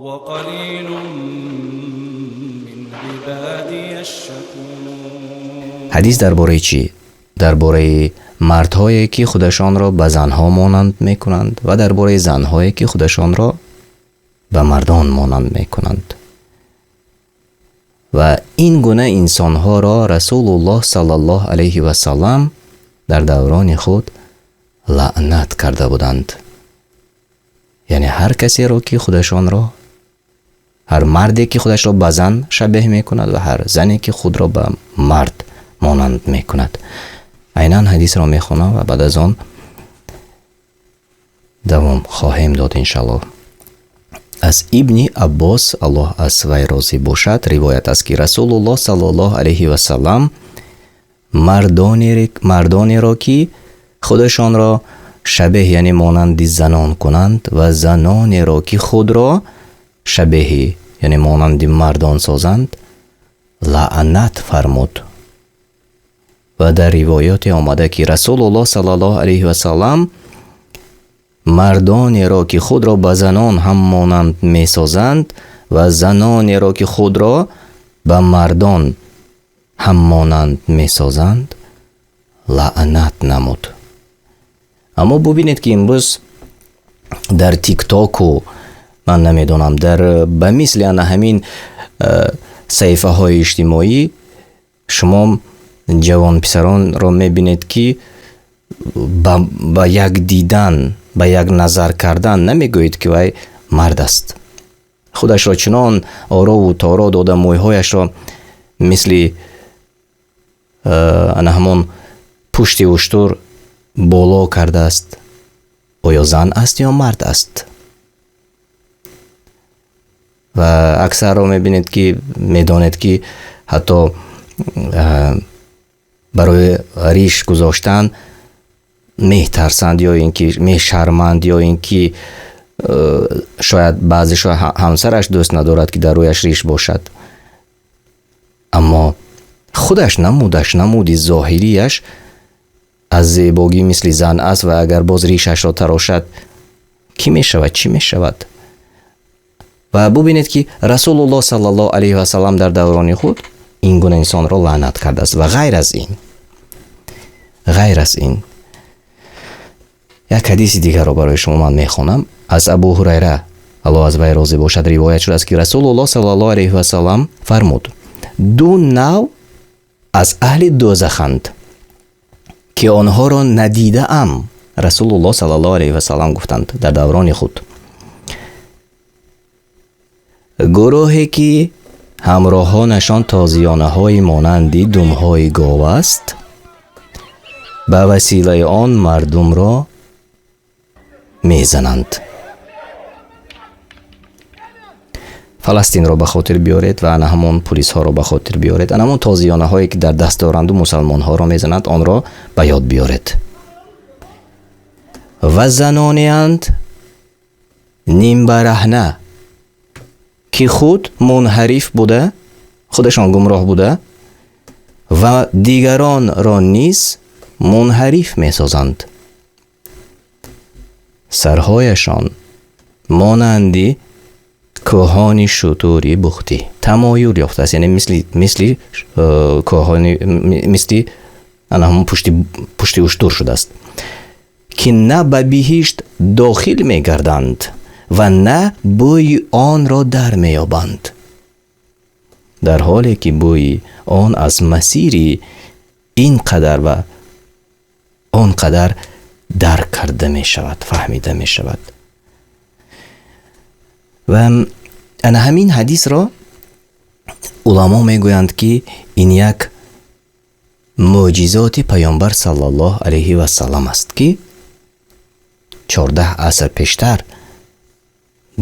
وقلیل من عبادی الشکور. حدیث درباره چی؟ درباره مردهایی که خودشان را به زنها مانند میکنند و درباره زنهایی که خودشان را به مردان مانند میکنند. و این گونه انسانها را رسول الله صلی الله علیه و سلم در دوران خود لعنت کرده بودند. یعنی هر کسی را که خودشان را، هر مردی که خودش را به زن شبیه میکند و هر زنی که خود را به مرد مانند میکند. عیناً حدیث را میخوانم و بعد از آن دوام خواهیم داد انشاءالله. از ابن عباس الله از وی راضی باشد روایت است که رسول الله صلی الله علیه و سلم مردانی را که خودشان را شبیه یعنی مانند زنان کنند و زنانی را که خود را شبیه یعنی مانند مردان سازند لعنت فرمود. و در روایات آمده که رسول الله صلی الله علیه و سلم مردانی را که خود را به زنان هم مانند می سازند و زنانی را که خود را به مردان هم مانند می سازند لعنت نمود. اما ببینید که امروز در تیک تاک و من نمیدونم در به مثل همین صفحه های اجتماعی شما جوان پسران را میبینید که با یک دیدن با یک نظر کردن نمیگوید که وی مرد است. خودش را چنان آرا و تارا داده، مویهایش را مثل همون پشت اشتر بالا کرده است. آیا زن است یا مرد است؟ و اکثر را میبینید که میدانید که حتی برای ریش گذاشتن میترسند یا اینکه میشرمند یا اینکه شاید بعضیش همسرش دوست ندارد که در رویش ریش باشد. اما خودش نمودی ظاهریش از زیبایی مثل زن است و اگر باز ریشش را تراشد کی میشود؟ چی میشود؟ و ببینید که رسول الله صلی الله علیه و سلم در دوران خود این گونه انسان را لعنت کرده است. و غیر از این یک حدیث دیگر را برای شما من میخوانم. از ابو هریره الله از وی راضی باشد روایت شده است که رسول الله صلی الله علیه و سلم فرمود: دو نوع از اهل دوزخند که آنها را ندیده ام. رسول الله صلی الله علیه و سلم گفتند در دوران خود: گروهی که همراهانشان تازیانه های مانندی دم های گاو است، به وسیله آن مردم را میزنند. فلسطین را به خاطر بیارید و همون پلیس ها را به خاطر بیارید. همون تازیانه هایی که در دست دارند و مسلمان ها را میزنند آن را به یاد بیارید. و زنانی اند نیم برهنه که خود منحرف بوده، خودشان گمراه بوده و دیگران را نیز منحرف می سازند. سرهایشان مانندی کوهانی شتوری بختی تمایل یافته است. یعنی مثل کوهانی مثل همون پشت اشتر شده است که نه به بهشت داخل می گردند و نه بوی آن را در می یابند، در حالی که بوی آن از مسیری اینقدر و آنقدر درک کرده می شود، فهمیده می شود. و همین حدیث را علما می گویند که این یک معجزات پیامبر صلی الله علیه و سلم است که 14 عصر پیشتر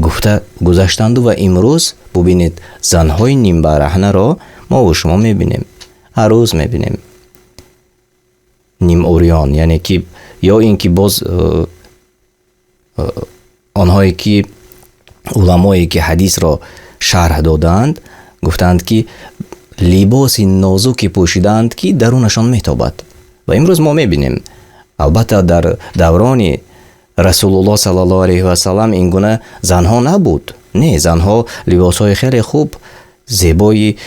گفته گذشتند و امروز ببینید زنهای نیم برهنه را ما و شما میبینیم، هر روز میبینیم. نیم اوریان، یعنی که یا اینکه باز آنهایی که علمایی که حدیث را شرح دادند گفتند که لباس نازکی پوشیدند که درونشان میتابد و امروز ما میبینیم. البته در دوران رسول الله صلی الله علیه و سلم این گونه زنها نبود. не, занҳо либосҳои хеле хуб зебои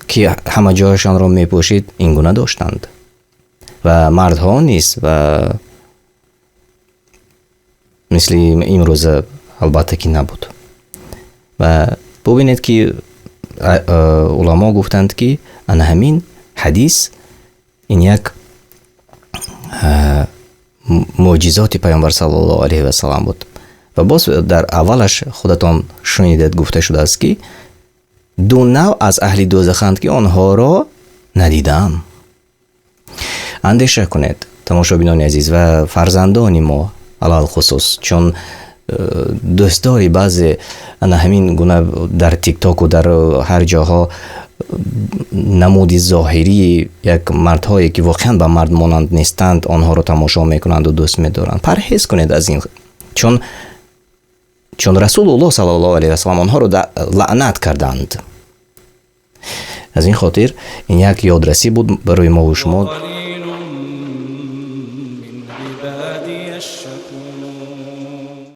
ки ҳама ҷояшонро мепӯшид ин гуна доштанд ва мардҳо низ ва мисли имрӯза албатта ки набуд. ва бубинед ки уламо гуфтанд ки ана ҳамин ҳадис ин як муъҷизоти пайғамбар саллаллоҳу алайҳи васалам буд. ва боз дар аввалаш худатон шунидед гуфта шудааст ки ду нав аз аҳли дӯзаханд ки онҳоро надидаам. андеша кунед тамошобинони азиз ва фарзандони мо алал хусус, чун дӯстдори баъзе ана ҳамин гуна дар тиктоку дар ҳар ҷоҳо намуди зоҳирии як мардҳое ки воқеан ба мард монанд нестанд онҳоро тамошо мекунанду дӯст медоранд. парҳез кунед аз ин, чун расулуллоҳ саллаллоҳу алайҳи васалам онҳоро лаънат карданд. аз ин хотир ин як ёдрасӣ буд барои мову шумо. قليل من عبادي الشكور